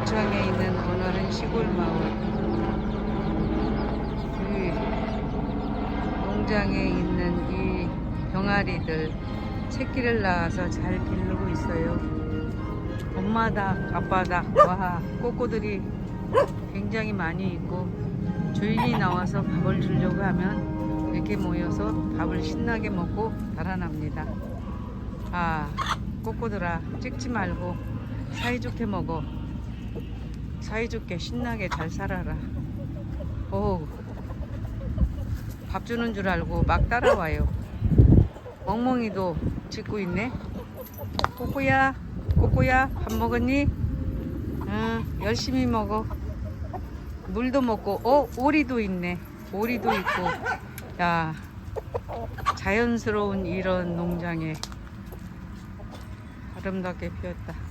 고창에 있는 오늘은 시골 마을. 이 농장에 있는 이 병아리들 새끼를 낳아서 잘 기르고 있어요. 엄마닭, 아빠닭, 와, 꼬꼬들이 굉장히 많이 있고, 주인이 나와서 밥을 주려고 하면 이렇게 모여서 밥을 신나게 먹고 달아납니다. 아, 꼬꼬들아, 찍지 말고 사이좋게 먹어. 사이좋게 신나게 잘 살아라. 오, 밥 주는 줄 알고 막 따라와요. 멍멍이도 짖고 있네. 꼬꼬야, 꼬꼬야, 밥 먹었니? 응, 열심히 먹어. 물도 먹고, 오리도 있네. 오리도 있고. 야, 자연스러운 이런 농장에 아름답게 피었다.